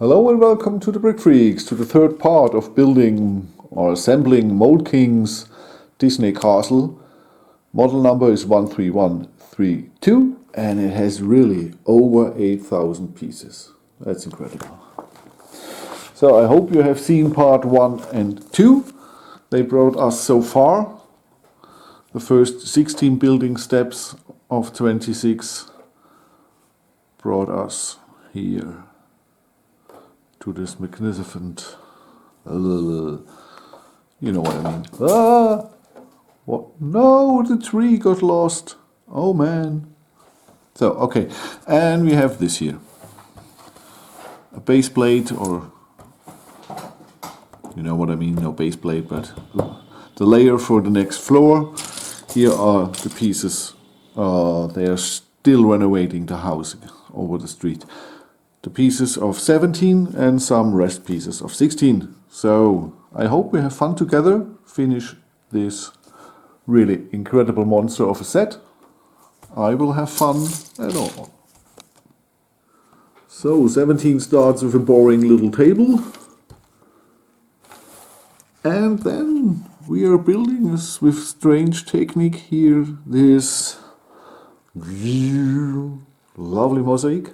Hello and welcome to the Brick Freaks, to the third part of building or assembling Mould King's Disney Castle. Model number is 13132 and it has really over 8,000 pieces. That's incredible. So I hope you have seen part 1 and 2. They brought us so far the first 16 building steps of 26 brought us here to this magnificent, you know what I mean. What? No, the tree got lost. Oh man. So, okay, and we have this here. A base plate, or, you know what I mean, no base plate, but the layer for the next floor. Here are the pieces. They are still renovating the house over the street. The pieces of 17 and some rest pieces of 16. So I hope we have fun together, finish this really incredible monster of a set. I will have fun and all. So 17 starts with a boring little table. And then we are building this with strange technique here, this lovely mosaic.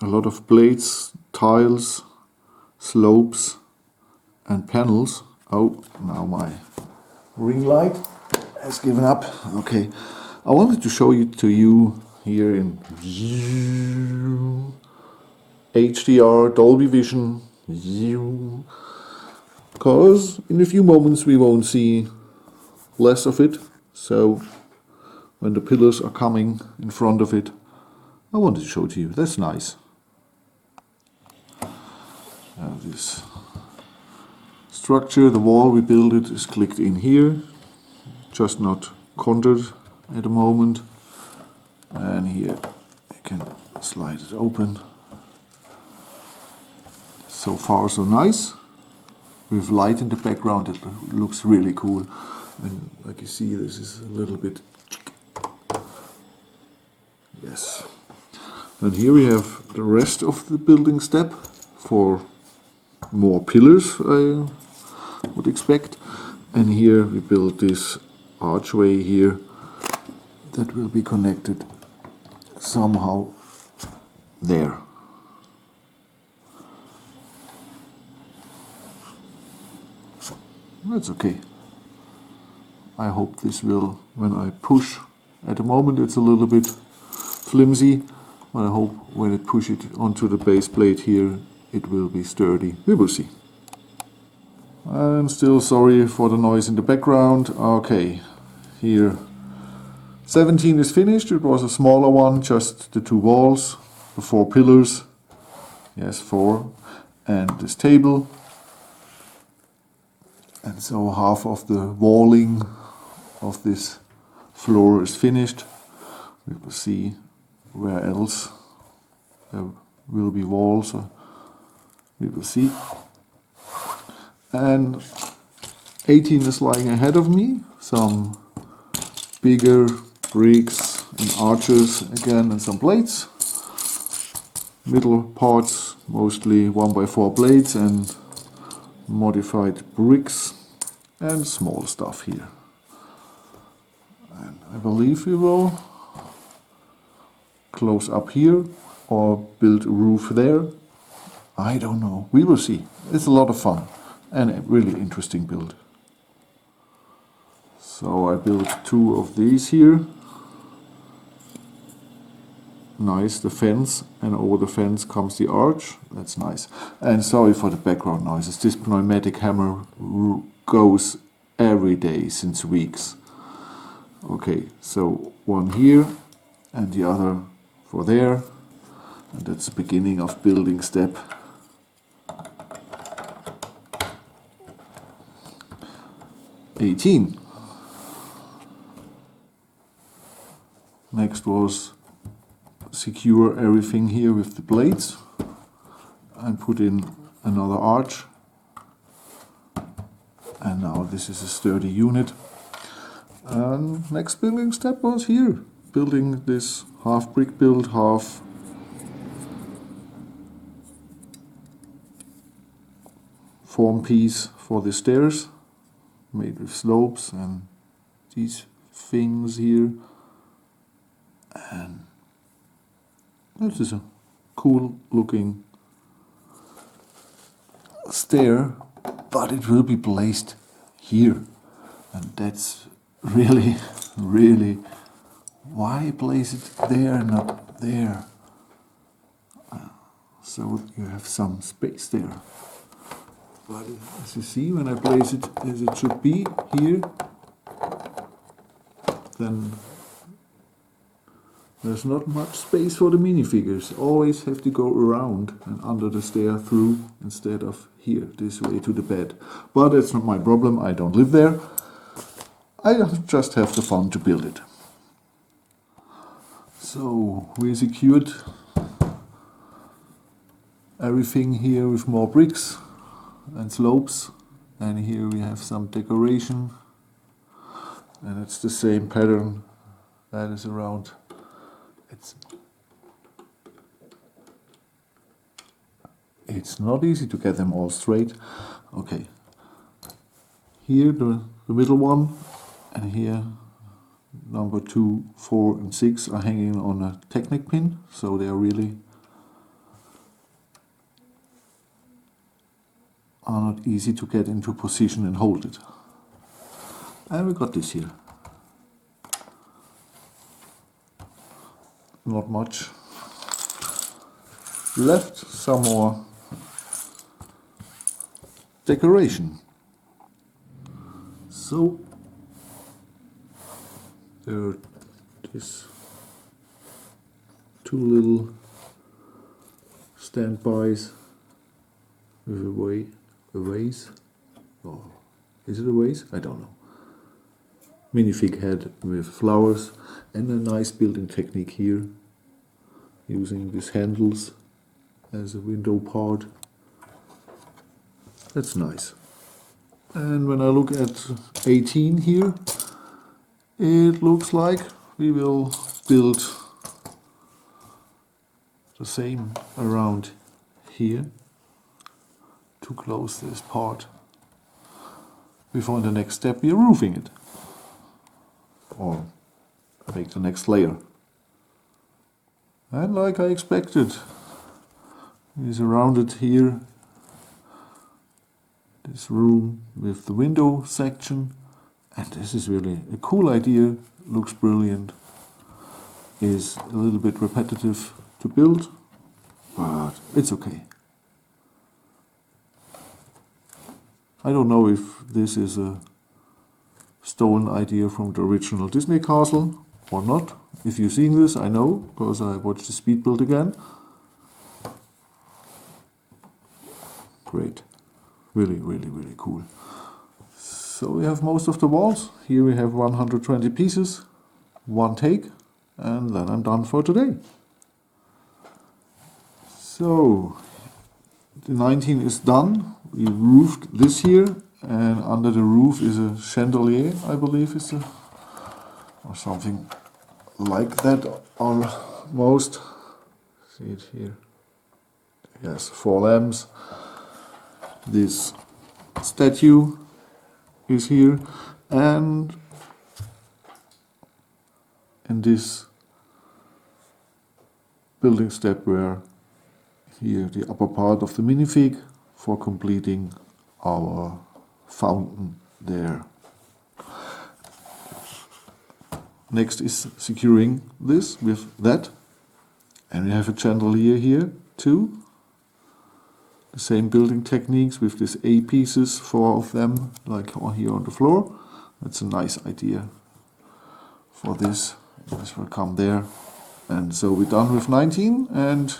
A lot of plates, tiles, slopes and panels. Oh, now my ring light has given up. Okay, I wanted to show it to you here in HDR, Dolby Vision, because in a few moments we won't see less of it. So when the pillars are coming in front of it, I wanted to show it to you. That's nice. This structure, the wall we built it is clicked in here, just not contored at the moment. And here you can slide it open. So far so nice. With light in the background it looks really cool. And like you see, this is a little bit, yes. And here we have the rest of the building step for more pillars, I would expect. And here we build this archway here that will be connected somehow there. That's okay. I hope this will, when I push, at the moment it's a little bit flimsy, but I hope when I push it onto the base plate here it will be sturdy. We will see. I'm still sorry for the noise in the background. Okay, here 17 is finished. It was a smaller one, just the two walls, the 4 pillars. Yes, 4. And this table. And so half of the walling of this floor is finished. We will see where else there will be walls. We will see. And 18 is lying ahead of me. Some bigger bricks and arches again, and some plates. Middle parts mostly 1x4 plates and modified bricks and small stuff here. And I believe we will close up here or build a roof there. I don't know. We will see. It's a lot of fun and a really interesting build. So I built 2 of these here. Nice, the fence, and over the fence comes the arch. That's nice. And sorry for the background noises. This pneumatic hammer goes every day since weeks. Okay, so one here and the other for there. And that's the beginning of building step 18. Next was secure everything here with the blades and put in another arch. And now this is a sturdy unit. And next building step was here, building this half brick build, half form piece for the stairs, made with slopes and these things here. And this is a cool looking stair, but it will be placed here, and that's really why place it there, not there? So you have some space there. But as you see, when I place it as it should be here, then there's not much space for the minifigures. Always have to go around and under the stair through instead of here, this way to the bed. But that's not my problem, I don't live there. I just have the fun to build it. So we secured everything here with more bricks and slopes. And here we have some decoration. And it's the same pattern that is around. It's not easy to get them all straight. Okay. Here the middle one, and here number 2, 4 and 6 are hanging on a Technic pin, so they are really not easy to get into position and hold it. And we got this here. Not much left, some more decoration. So there are these 2 little standbys with a vase. Oh, is it a vase? I don't know. Minifig head with flowers and a nice building technique here, using these handles as a window part. That's nice. And when I look at 18 here, it looks like we will build the same around here to close this part before in the next step we are roofing it, or make the next layer. And like I expected, we surrounded here this room with the window section, and this is really a cool idea, looks brilliant, is a little bit repetitive to build, but it's okay. I don't know if this is a stolen idea from the original Disney castle or not. If you've seen this, I know, because I watched the speed build again. Great. Really cool. So we have most of the walls. Here we have 120 pieces, one take, and then I'm done for today. So the 19 is done. We roofed this here, and under the roof is a chandelier, I believe is a, or something like that almost. See it here. Yes, 4 lamps. This statue is here, and in this building step where here the upper part of the minifig for completing our fountain there. Next is securing this with that, and we have a chandelier here too. The same building techniques with these A pieces, 4 of them, like here on the floor. That's a nice idea for this. This will come there. And so we're done with 19, and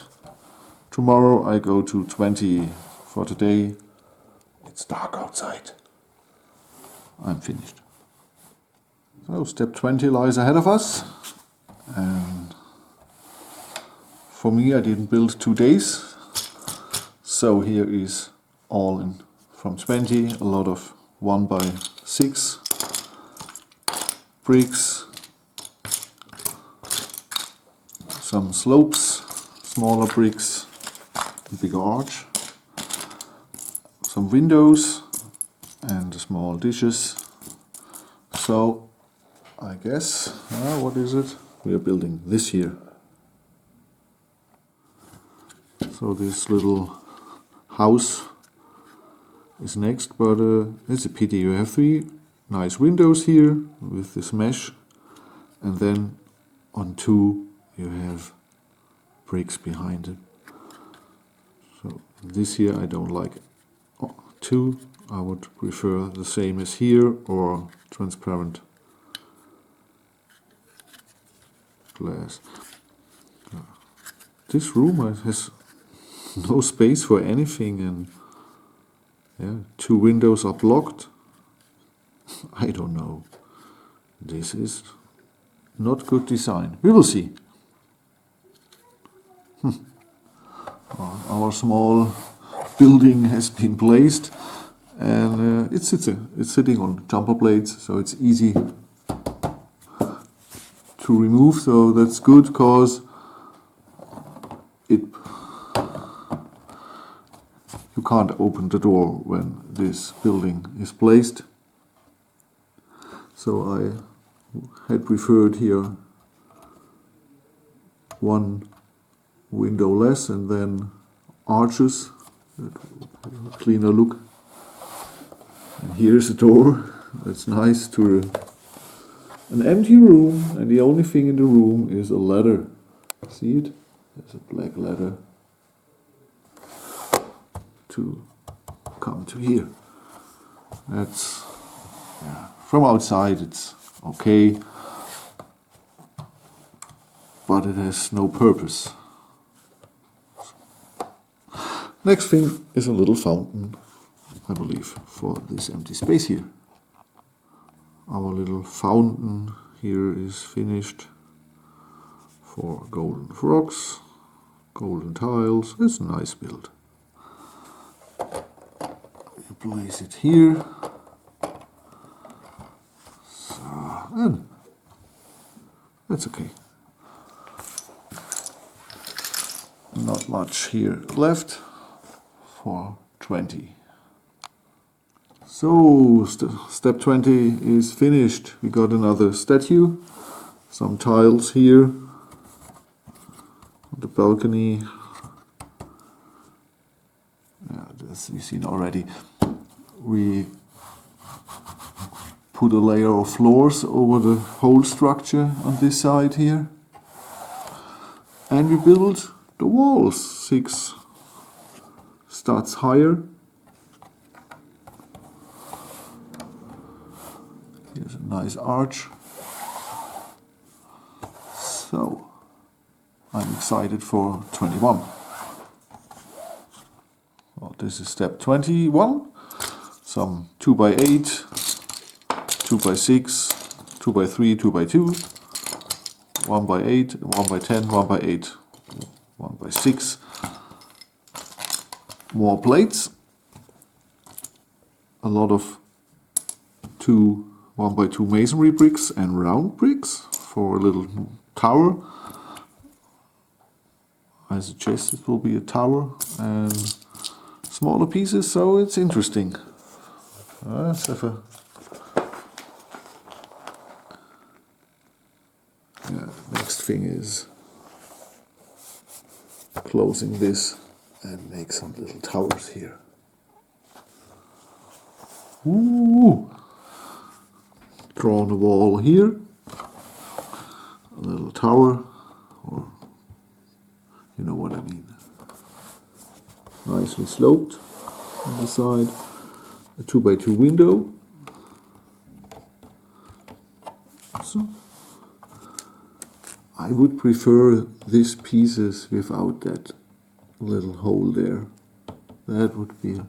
tomorrow I go to 20. For today, it's dark outside. I'm finished. So step 20 lies ahead of us. And for me, I didn't build 2 days. So here is all in from 20, a lot of 1x6 bricks, some slopes, smaller bricks, a big arch, some windows and small dishes. So I guess, what is it? We are building this here. So this little house is next, but it's a pity. You have 3 nice windows here with this mesh, and then on 2 you have bricks behind it. So this here I don't like. 2, I would prefer the same as here, or transparent glass. This room has no space for anything, and yeah, 2 windows are blocked. I don't know. This is not good design. We will see. Our small building has been placed, and it's sitting on jumper plates, so it's easy to remove. So that's good, because you can't open the door when this building is placed. So I had preferred here 1 window less, and then arches, cleaner look. And here's a door. That's nice. To an empty room, and the only thing in the room is a ladder. See it? There's a black ladder to come to here. That's, yeah, from outside it's okay, but it has no purpose. Next thing is a little fountain, I believe, for this empty space here. Our little fountain here is finished for golden frogs, golden tiles. It's a nice build. You place it here. So, and that's okay. Not much here left for 20. So step 20 is finished. We got another statue, some tiles here on the balcony. Yeah, this you've seen already. We put a layer of floors over the whole structure on this side here, and we built the walls 6 studs higher. Here's a nice arch. So I'm excited for 21. Well, this is step 21. Some 2x8, 2x6, 2x3, 2x2, 1x8, 1x10, 1x8, 1x6. More plates. A lot of 1x2 masonry bricks and round bricks for a little tower. I suggest it will be a tower, and smaller pieces, so it's interesting. Let's have a next thing is closing this and make some little towers here. Ooh. Drawn a wall here, a little tower, or you know what I mean. Nicely sloped on the side. A 2x2 window. So I would prefer these pieces without that little hole there. That would be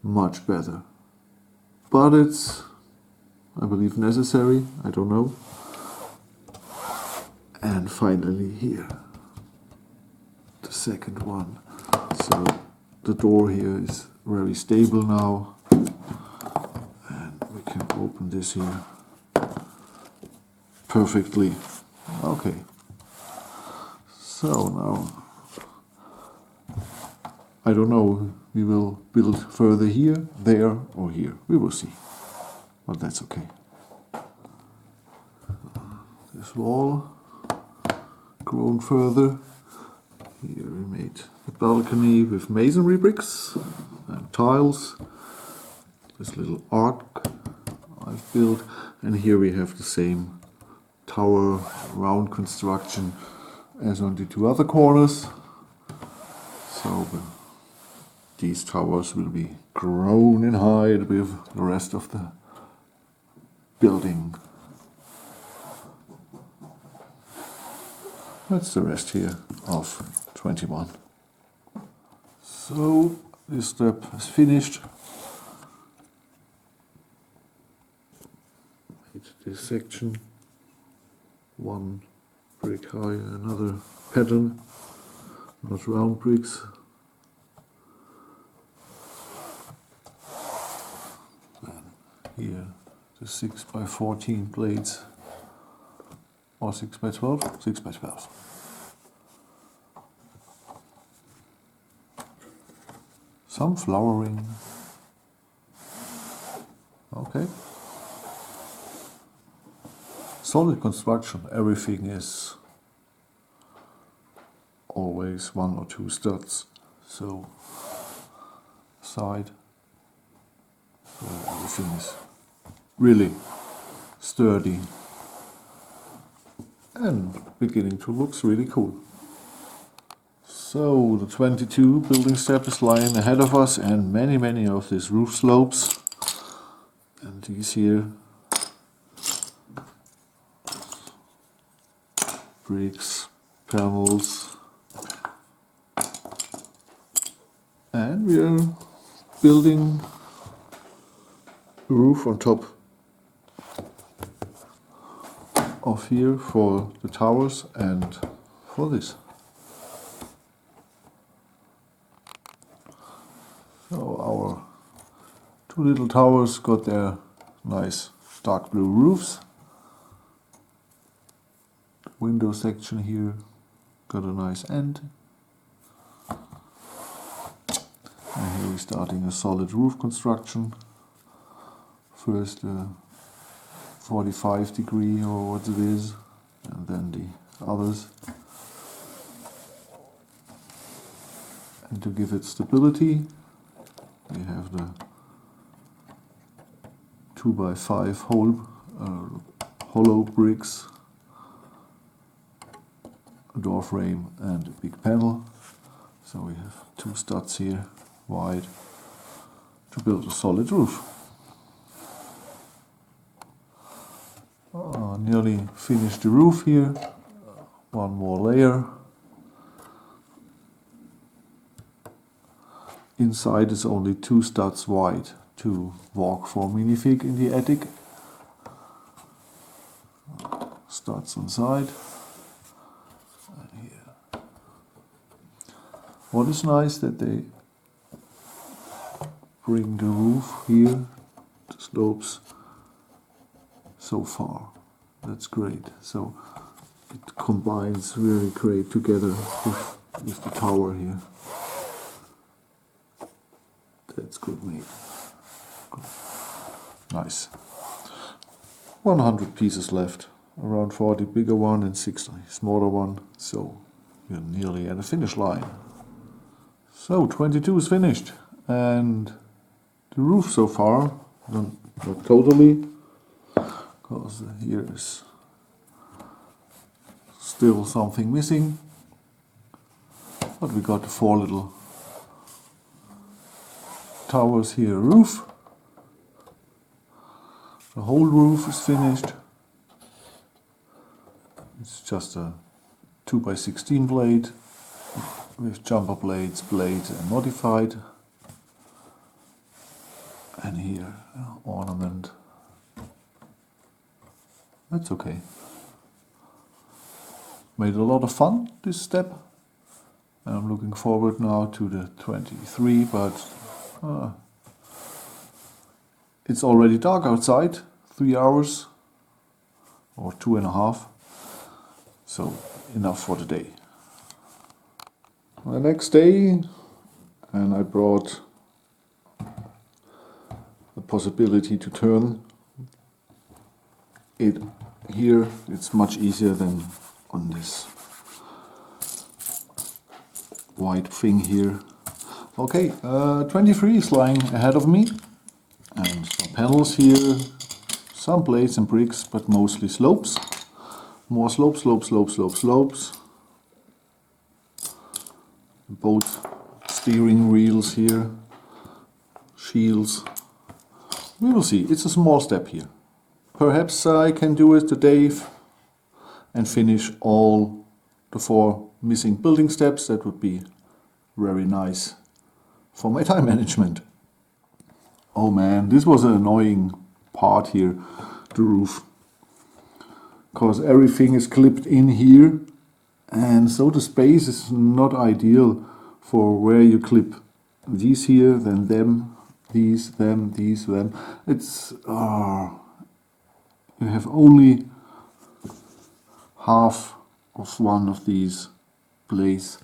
much better. But it's, I believe, necessary. I don't know. And finally here, the second one. So the door here is very stable now, and we can open this here perfectly. Okay, so now I don't know we will build further here, there or here. We will see. But that's okay. This wall grown further. Here we made the balcony with masonry bricks and tiles. This little arc I've built, and here we have the same tower round construction as on the two other corners. So these towers will be grown in height with the rest of the building. That's the rest here of 21. So this step is finished. Made this section, one brick high, another pattern, not round bricks. Then here the 6 by 14 plates, or 6 by 12? 6 by 12. Some flowering. Okay. Solid construction, everything is always 1 or 2 studs. So side, so everything is really sturdy and beginning to look really cool. So the 22 building step is lying ahead of us, and many of these roof slopes, and these here bricks, panels, and we are building a roof on top of here for the towers and for this. So our two little towers got their nice dark blue roofs. The window section here got a nice end. And here we're starting a solid roof construction. First 45 degree or what it is, and then the others. And to give it stability, we have the 2 by 5 hollow bricks, a door frame and a big panel. So we have 2 studs here wide to build a solid roof. Nearly finished the roof here. One more layer. Inside is only 2 studs wide to walk for minifig in the attic. Studs inside. And here. What is nice that they bring the roof here, the slopes, so far. That's great. So it combines really great together with the tower here. That's good made. Good. Nice. 100 pieces left. Around 40 bigger one and 60 smaller one. So you're nearly at the finish line. So 22 is finished. And the roof so far, not totally, because here is still something missing. But we got the 4 little towers here, roof. The whole roof is finished. It's just a 2 by 16 blade with jumper blades, and modified. And here, ornament. That's okay. Made a lot of fun, this step. And I'm looking forward now to the 23, but it's already dark outside, 3 hours or 2.5, so enough for today. The next day, and I brought possibility to turn it here. It's much easier than on this white thing here. Okay, 23 is lying ahead of me, and some panels here, some blades and bricks, but mostly slopes. More slopes, slopes, slopes, slopes, slopes. Both steering wheels here, shields. We will see. It's a small step here. Perhaps I can do it today and finish all the 4 missing building steps. That would be very nice for my time management. Oh man, this was an annoying part here, the roof. Because everything is clipped in here, and so the space is not ideal for where you clip these here, then them, these, them, these, them. It's you have only half of one of these blades,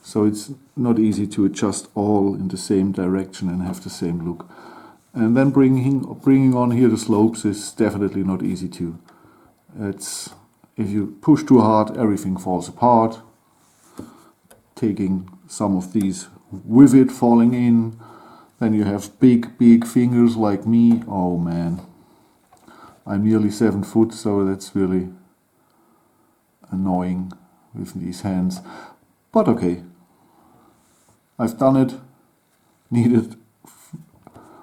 so it's not easy to adjust all in the same direction and have the same look. And then bringing on here the slopes is definitely not easy too. It's, if you push too hard, everything falls apart. Taking some of these with it falling in, then you have big fingers like me. Oh man, I'm nearly 7 foot, so that's really annoying with these hands. But okay, I've done it. Needed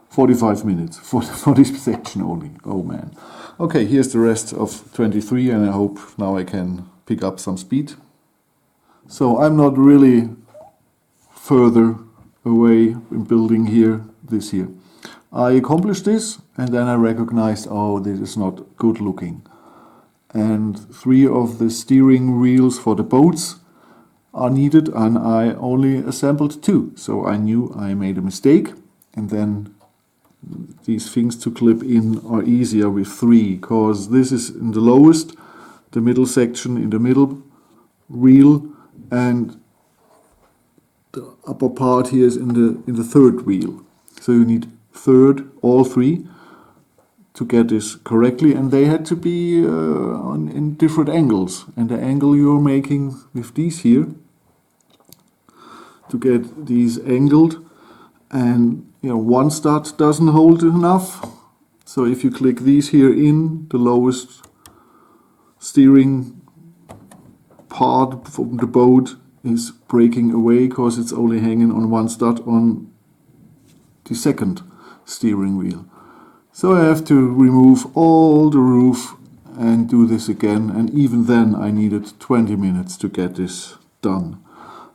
45 minutes for this section only. Oh man. Okay, here's the rest of 23, and I hope now I can pick up some speed. So I'm not really further away in building here this year. I accomplished this, and then I recognized, oh, this is not good looking. And 3 of the steering wheels for the boats are needed, and I only assembled 2. So I knew I made a mistake, and then these things to clip in are easier with 3, because this is in the lowest, the middle section in the middle wheel, and the upper part here is in the third wheel. So you need all 3 to get this correctly, and they had to be in different angles. And the angle you're making with these here, to get these angled, and one stud doesn't hold enough. So if you click these here in, the lowest steering part from the boat is breaking away because it's only hanging on one stud on the second steering wheel. So I have to remove all the roof and do this again, and even then I needed 20 minutes to get this done.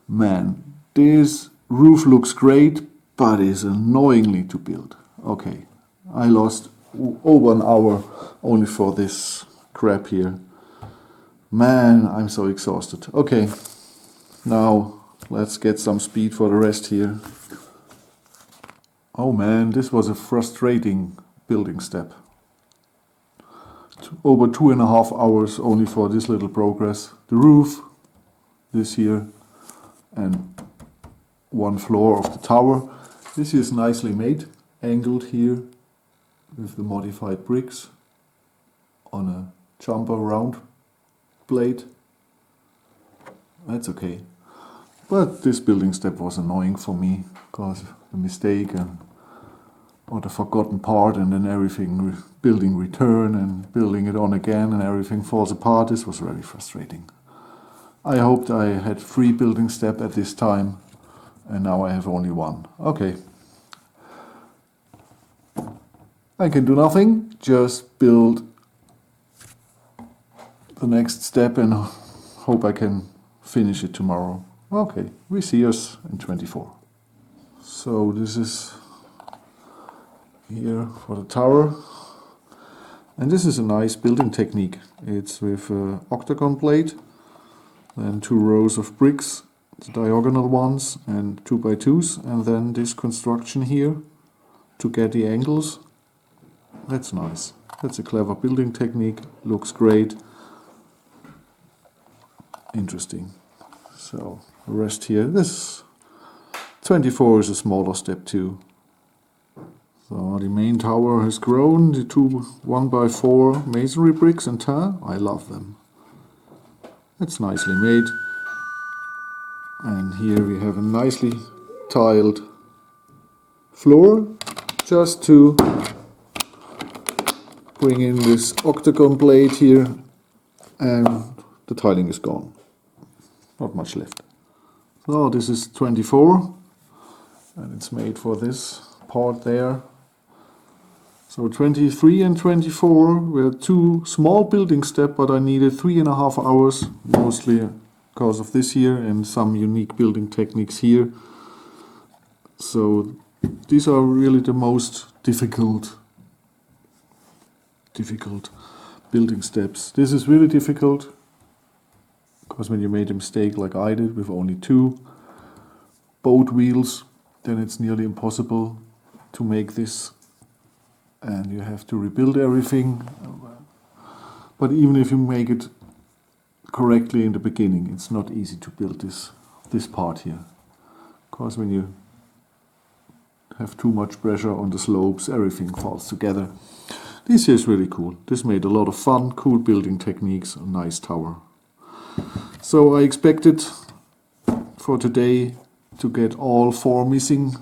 Man, this roof looks great, but is annoyingly to build. Okay, I lost over an hour only for this crap here. Man, I'm so exhausted. Okay, now let's get some speed for the rest here. Oh man, this was a frustrating building step. Over 2.5 hours only for this little progress. The roof, this here, and 1 floor of the tower. This is nicely made, angled here with the modified bricks on a jumper round blade. That's okay. But this building step was annoying for me because the mistake or the forgotten part, and then everything building return and building it on again and everything falls apart. This was very frustrating. I hoped I had 3 building steps at this time, and now I have only 1. Okay. I can do nothing, just build the next step and hope I can finish it tomorrow. Okay, we see us in 24. So this is here for the tower, and this is a nice building technique. It's with an octagon plate, then 2 rows of bricks, the diagonal ones, and 2x2s, and then this construction here to get the angles. That's nice. That's a clever building technique. Looks great. Interesting. So the rest here. This 24 is a smaller step too. So the main tower has grown, the two 1x4 masonry bricks and tar. I love them. It's nicely made. And here we have a nicely tiled floor, just to bring in this octagon blade here, and the tiling is gone. Not much left. So this is 24, and it's made for this part there. So 23 and 24 were two small building steps, but I needed 3.5 hours, mostly because of this here and some unique building techniques here. So these are really the most difficult building steps. This is really difficult because when you made a mistake like I did with only 2 boat wheels, then it's nearly impossible to make this, and you have to rebuild everything. But even if you make it correctly in the beginning, it's not easy to build this part here, because when you have too much pressure on the slopes, everything falls together. This here is really cool. This made a lot of fun, cool building techniques, a nice tower. So I expected for today to get all 4 missing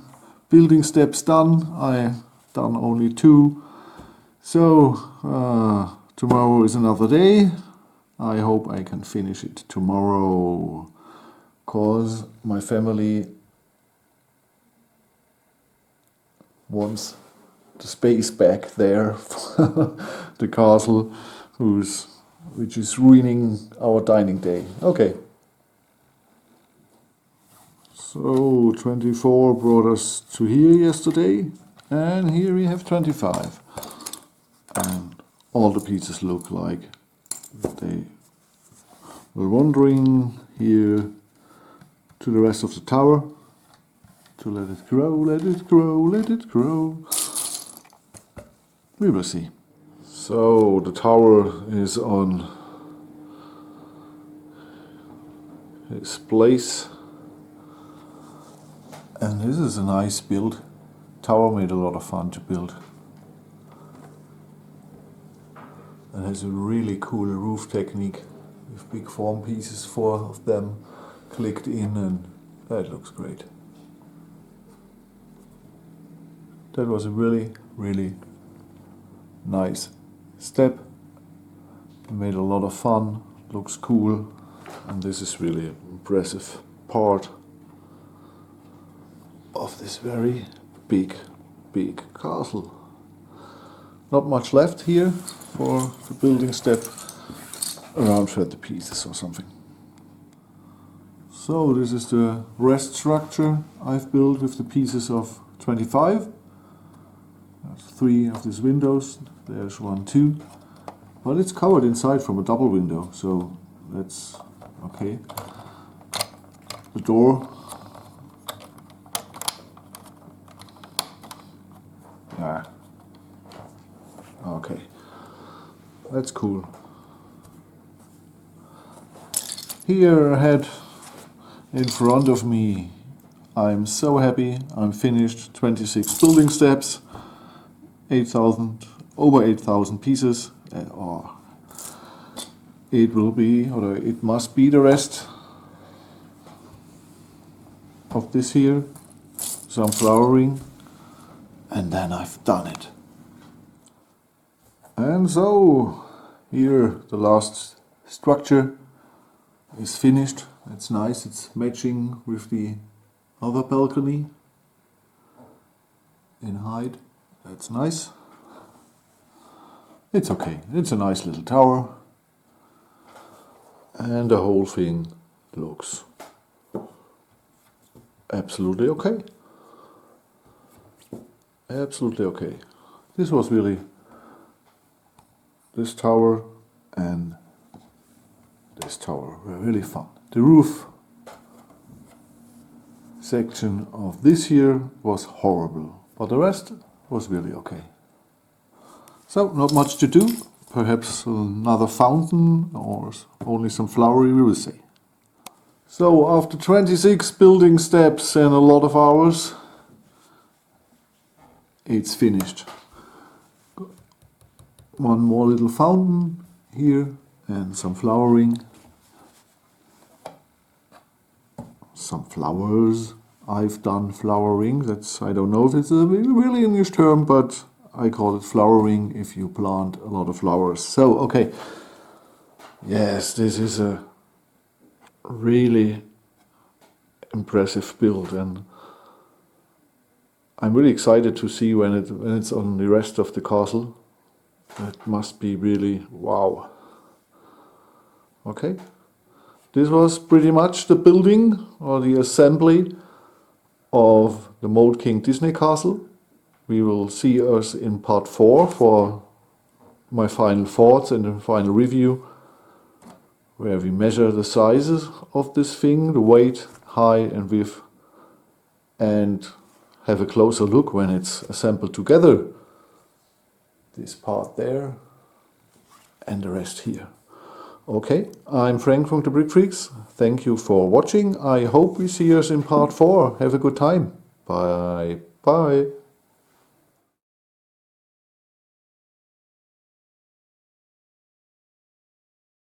building steps done. I done only 2. So tomorrow is another day. I hope I can finish it tomorrow, cause my family wants the space back there, the castle, which is ruining our dining day. Okay. So 24 brought us to here yesterday, and here we have 25. And all the pieces look like they were wandering here to the rest of the tower to let it grow, let it grow, let it grow. We will see. So the tower is on its place, and this is a nice build. Tower made a lot of fun to build. It has a really cool roof technique with big form pieces, 4 of them clicked in, and that looks great. That was a really, really nice step. Made a lot of fun, looks cool, and this is really an impressive part of this very big castle. Not much left here for the building step, around 30 pieces or something. So this is the rest structure I've built with the pieces of 25. There's 3 of these windows, there's 1, 2, but it's covered inside from a double window, so that's okay. The door, okay, that's cool. Here ahead in front of me, I'm so happy, I'm finished. 26 building steps, 8,000, over 8,000 pieces, or it will be, or it must be the rest of this here, some flowering, and then I've done it. And so here the last structure is finished. It's nice, it's matching with the other balcony in height. That's nice. It's okay, it's a nice little tower, and the whole thing looks absolutely okay. Absolutely okay. This was really, this tower and this tower were really fun. The roof section of this here was horrible, but the rest was really okay. So not much to do, perhaps another fountain or only some flowery, we will see. So after 26 building steps and a lot of hours, it's finished. One more little fountain here and some flowering. Some flowers. I've done flowering. That's, I don't know if it's a really English term, but I call it flowering if you plant a lot of flowers. So, okay. Yes, this is a really impressive build, and I'm really excited to see when it's on the rest of the castle. That must be really wow. Okay. This was pretty much the building or the assembly of the Mould King Disney Castle. We will see us in part 4 for my final thoughts and the final review, where we measure the sizes of this thing, the weight, height and width, and have a closer look when it's assembled together. This part there and the rest here. Okay, I'm Frank from the Brick Freaks. Thank you for watching. I hope we see us in part 4. Have a good time. Bye. Bye.